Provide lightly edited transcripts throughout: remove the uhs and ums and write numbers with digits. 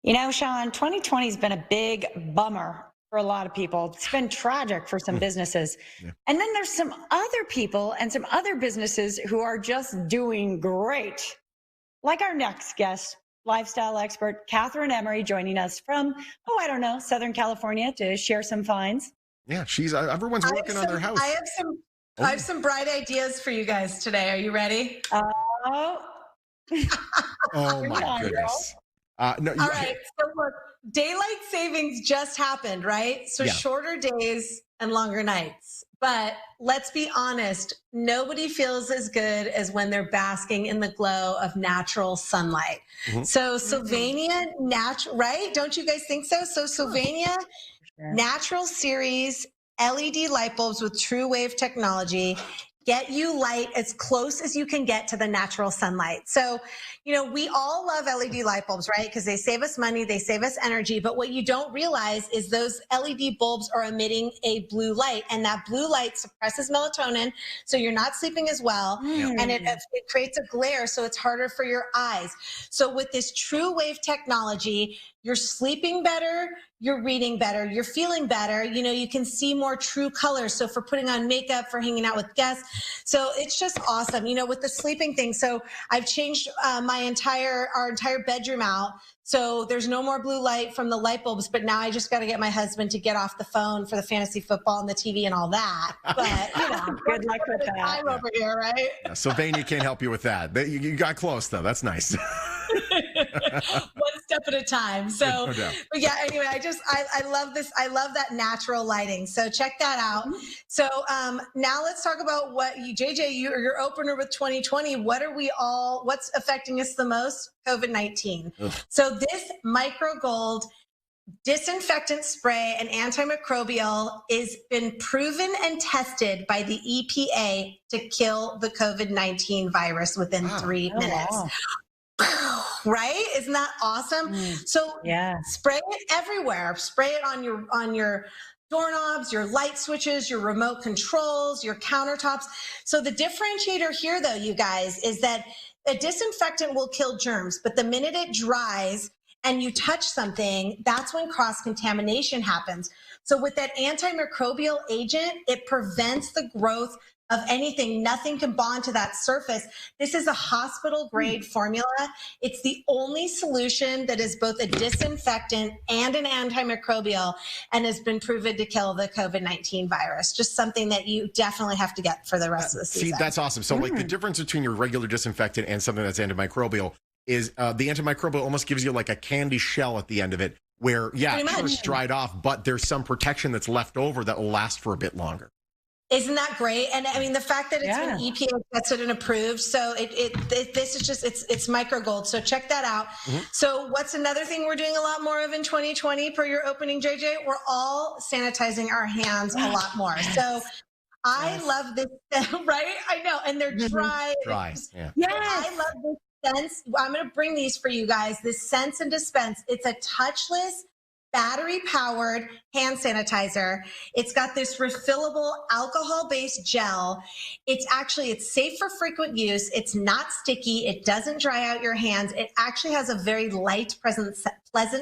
You know, Sean, 2020 has been a big bummer for a lot of people. It's been tragic for some businesses. Yeah. And then there's some other people and some other businesses who are just doing great. Like our next guest, lifestyle expert Kathryn Emery, joining us from, I don't know, Southern California to share some finds. Yeah, she's everyone's working on their house. I have some bright ideas for you guys today. Are you ready? Oh, Oh my goodness. No, All right. So look, daylight savings just happened, right? So Yeah. shorter days and longer nights. But let's be honest, nobody feels as good as when they're basking in the glow of natural sunlight. Mhm. So Sylvania right? Don't you guys think so? So Sylvania Natural Series LED light bulbs with true wave technology get you light as close as you can get to the natural sunlight. So, you know, we all love LED light bulbs, right? Because they save us money, they save us energy. But what you don't realize is those LED bulbs are emitting a blue light, and that blue light suppresses melatonin, so you're not sleeping as well. And it creates a glare, so it's harder for your eyes. So with this true wave technology, you're sleeping better, you're reading better, you're feeling better. You know, you can see more true colors. So for putting on makeup, for hanging out with guests. So it's just awesome, you know, with the sleeping thing. So I've changed our entire bedroom out. So there's no more blue light from the light bulbs, but now I just got to get my husband to get off the phone for the fantasy football and the TV and all that. But, you know, good luck with that. I'm over here, right? Yeah, Sylvania can't help you with that. You got close though. That's nice. One step at a time. So, No doubt. but yeah, anyway, I love this. I love that natural lighting. So check that out. So now let's talk about what JJ, your opener with 2020. What's affecting us the most? COVID-19. So this MicroGold disinfectant spray and antimicrobial has been proven and tested by the EPA to kill the COVID-19 virus within 3 minutes. Wow. Right? Isn't that awesome? So Yeah. spray it everywhere. Spray it on your doorknobs, your light switches, your remote controls, your countertops. So the differentiator here, though, you guys, is that a disinfectant will kill germs, but the minute it dries and you touch something, that's when cross-contamination happens. So with that antimicrobial agent, it prevents the growth of anything. Nothing can bond to that surface. This is a hospital grade formula. It's the only solution that is both a disinfectant and an antimicrobial and has been proven to kill the COVID-19 virus. Just something that you definitely have to get for the rest of the season. See, that's awesome. So like the difference between your regular disinfectant and something that's antimicrobial is the antimicrobial almost gives you like a candy shell at the end of it where, yeah, sure, it's dried off, but there's some protection that's left over that will last for a bit longer. Isn't that great? And I mean, the fact that it's been EPA tested and approved. So this is just, it's MicroGold. So check that out. So what's another thing we're doing a lot more of in 2020 per your opening, JJ? We're all sanitizing our hands a lot more. So I love this, right? I know. And they're dry. Yeah. I love this Sense. I'm going to bring these for you guys. This Sense and Dispense. It's a touchless, battery-powered hand sanitizer. It's got this refillable alcohol-based gel. It's safe for frequent use. It's not sticky. It doesn't dry out your hands. It actually has a very light, pleasant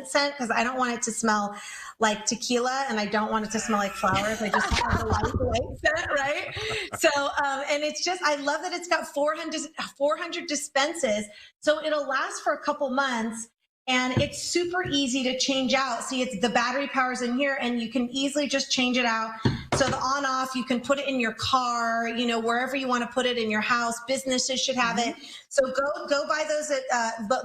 scent because I don't want it to smell like tequila and I don't want it to smell like flowers. I just want a light scent, right? So, and it's just, I love that it's got 400 dispenses. So it'll last for a couple months. And it's super easy to change out. See, it's the battery power's in here and you can easily just change it out. So the on off, you can put it in your car, you know, wherever you want to put it in your house. Businesses should have it. So go buy those at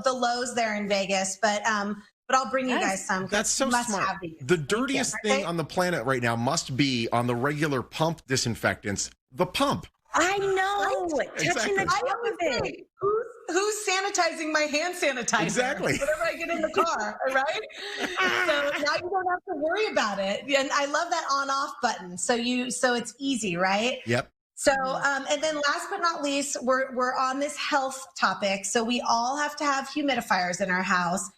the Lowe's there in Vegas. But I'll bring you guys some. That's so smart. The dirtiest thing on the planet right now must be on the regular pump disinfectants, the pump. I know. Touching the I tip always of it. think, who's sanitizing my hand sanitizer? Exactly. Whenever I get in the car, right? So now you don't have to worry about it. And I love that on-off button. So it's easy, right? Yep. So, and then last but not least, we're on this health topic. So we all have to have humidifiers in our house.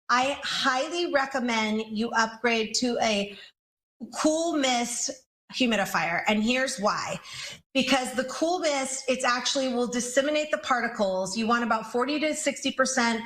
I highly recommend you upgrade to a cool mist humidifier. And here's why. Because the cool mist, it's actually will disseminate the particles. You want about 40 to 60%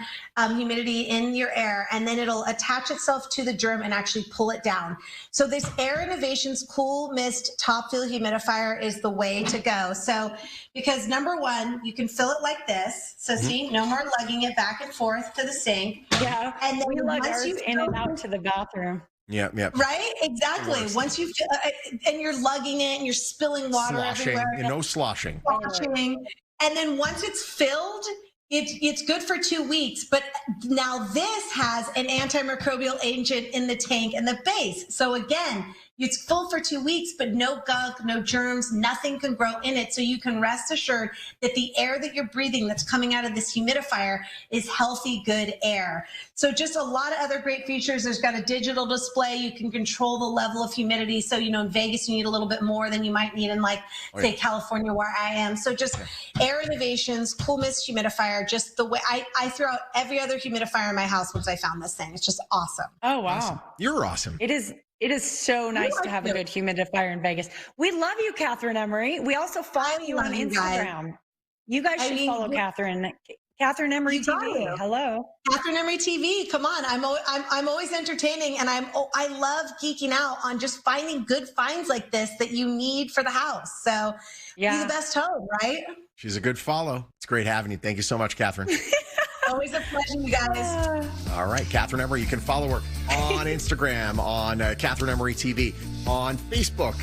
humidity in your air, and then it'll attach itself to the germ and actually pull it down. So this Air Innovations Cool Mist Top Fill Humidifier is the way to go. So because number one, you can fill it like this. So see, no more lugging it back and forth to the sink. Yeah, and then we lug once ours you in and out to the bathroom. Yeah, yeah. Right? Exactly. Once you feel, and you're lugging it and you're spilling water everywhere. No sloshing. And then once it's filled, it's good for 2 weeks. But now this has an antimicrobial agent in the tank and the base. So again, it's full for 2 weeks, but no gunk, no germs, nothing can grow in it. So you can rest assured that the air that you're breathing that's coming out of this humidifier is healthy, good air. So just a lot of other great features. There's got a digital display. You can control the level of humidity. So, you know, in Vegas, you need a little bit more than you might need in say California where I am. So just Air Innovations, Cool Mist Humidifier, just the way I throw out every other humidifier in my house once I found this thing. It's just awesome. Oh, wow. Awesome. You're awesome. It is so nice to have a good humidifier in Vegas. We love you, Kathryn Emery. We also follow you on Instagram. You guys should follow Kathryn. Kathryn Emery TV. Hello. Kathryn Emery TV. Come on. I'm always entertaining, and I love geeking out on just finding good finds like this that you need for the house. So be the best home, right? She's a good follow. It's great having you. Thank you so much, Kathryn. Always a pleasure, you guys. All right, Kathryn Emery. You can follow her on Instagram, on Kathryn Emery TV, on Facebook,